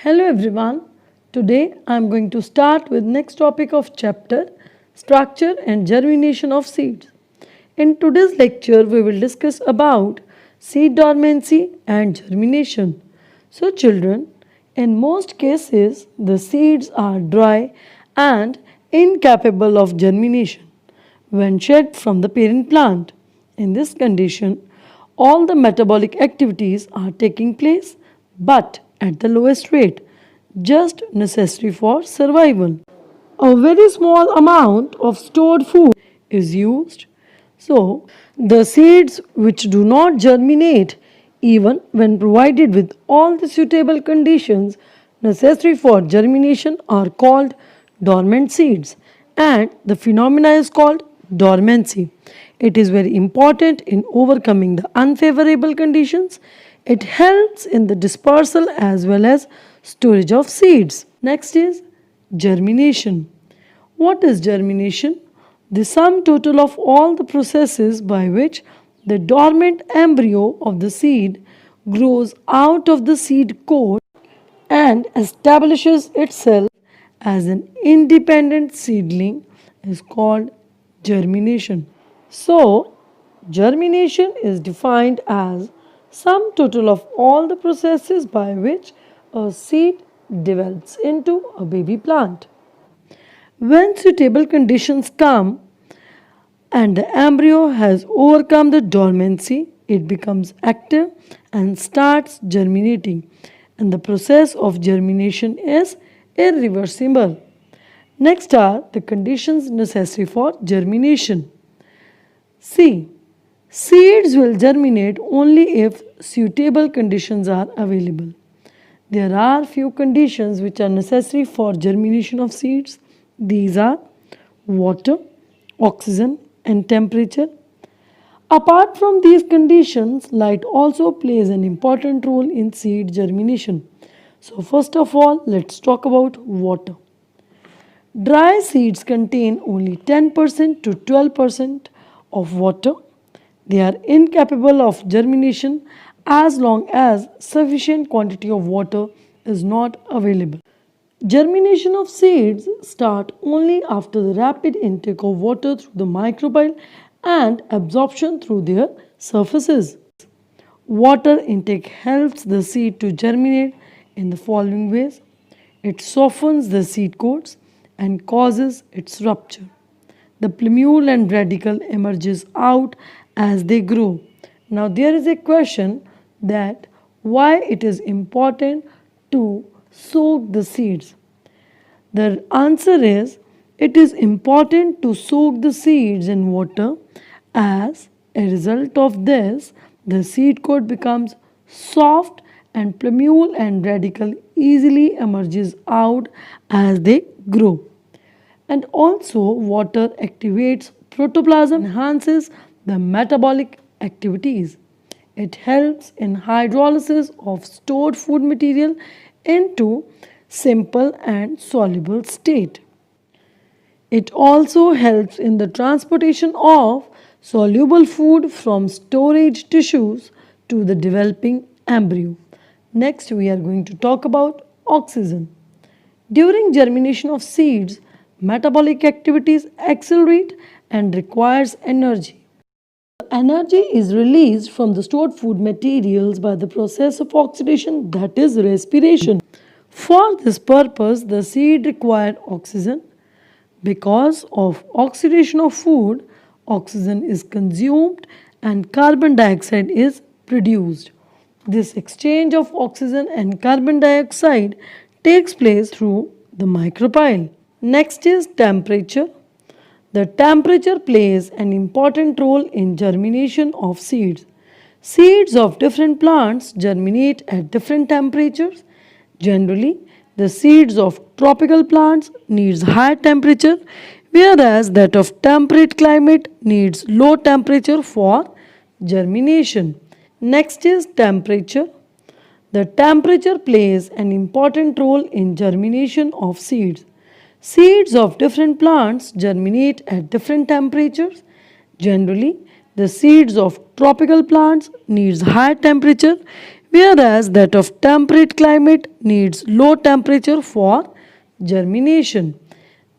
Hello everyone. Today I am going to start with next topic of chapter structure and germination of seeds. In today's lecture we will discuss about seed dormancy and germination. So children, in most cases the seeds are dry and incapable of germination when shed from the parent plant. In this condition, all the metabolic activities are taking place but at the lowest rate, just necessary for survival. A very small amount of stored food is used. So, the seeds which do not germinate, even when provided with all the suitable conditions necessary for germination, are called dormant seeds, and the phenomena is called dormancy. It is very important in overcoming the unfavorable conditions. It helps in the dispersal as well as storage of seeds. Next is germination. What is germination? The sum total of all the processes by which the dormant embryo of the seed grows out of the seed coat and establishes itself as an independent seedling is called germination. So, germination is defined as sum total of all the processes by which a seed develops into a baby plant. When suitable conditions come and the embryo has overcome the dormancy, it becomes active and starts germinating, and the process of germination is irreversible. Next are the conditions necessary for germination. C. Seeds will germinate only if suitable conditions are available. There are few conditions which are necessary for germination of seeds. These are water, oxygen, and temperature. Apart from these conditions, light also plays an important role in seed germination. So, first of all, let's talk about water. Dry seeds contain only 10% to 12% of water. They are incapable of germination as long as sufficient quantity of water is not available. Germination of seeds start only after the rapid intake of water through the microbial and absorption through their surfaces. Water intake helps the seed to germinate in the following ways. It softens the seed coats and causes its rupture. The plumule and radicle emerges out as they grow. Now there is a question that why it is important to soak the seeds. The answer is it is important to soak the seeds in water. As a result of this, the seed coat becomes soft and plumule and radicle easily emerges out as they grow. And also water activates protoplasm, enhances the metabolic activities. It helps in hydrolysis of stored food material into simple and soluble state. It also helps in the transportation of soluble food from storage tissues to the developing embryo. Next, we are going to talk about oxygen. During germination of seeds, metabolic activities accelerate and requires energy. Energy is released from the stored food materials by the process of oxidation, that is respiration. For this purpose, the seed require oxygen. Because of oxidation of food, oxygen is consumed and carbon dioxide is produced. This exchange of oxygen and carbon dioxide takes place through the microbial. Next is temperature. The temperature plays an important role in germination of seeds. Seeds of different plants germinate at different temperatures. Generally, the seeds of tropical plants needs high temperature, whereas that of temperate climate needs low temperature for germination. Next is temperature. The temperature plays an important role in germination of seeds. Seeds of different plants germinate at different temperatures. Generally, the seeds of tropical plants needs high temperature, whereas that of temperate climate needs low temperature for germination.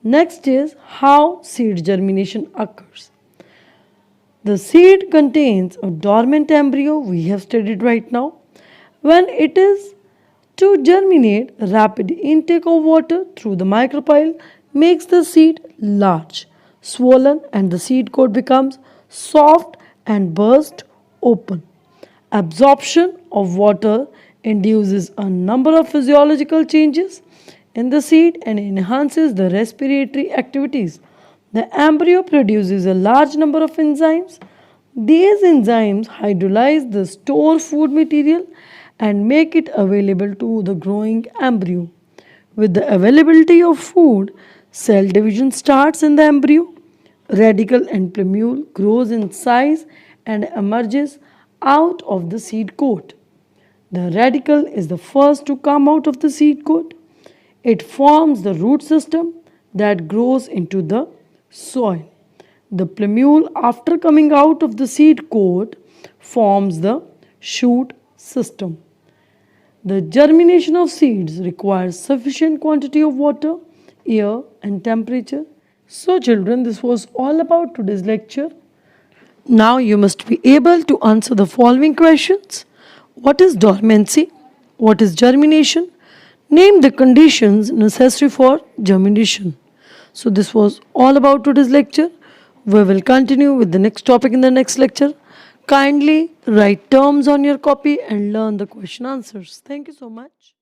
Next is how seed germination occurs. The seed contains a dormant embryo we have studied right now. When it is to germinate, rapid intake of water through the micropyle makes the seed large, swollen, and the seed coat becomes soft and burst open. Absorption of water induces a number of physiological changes in the seed and enhances the respiratory activities. The embryo produces a large number of enzymes. These enzymes hydrolyze the stored food material and make it available to the growing embryo. With the availability of food, cell division starts in the embryo. Radicle and plumule grows in size and emerges out of the seed coat. The radicle is the first to come out of the seed coat. It forms the root system that grows into the soil. The plumule, after coming out of the seed coat, forms the shoot system. The germination of seeds requires sufficient quantity of water, air, and temperature. So, children, this was all about today's lecture. Now, you must be able to answer the following questions. What is dormancy? What is germination? Name the conditions necessary for germination. So, this was all about today's lecture. We will continue with the next topic in the next lecture. Kindly write terms on your copy and learn the question answers. Thank you so much.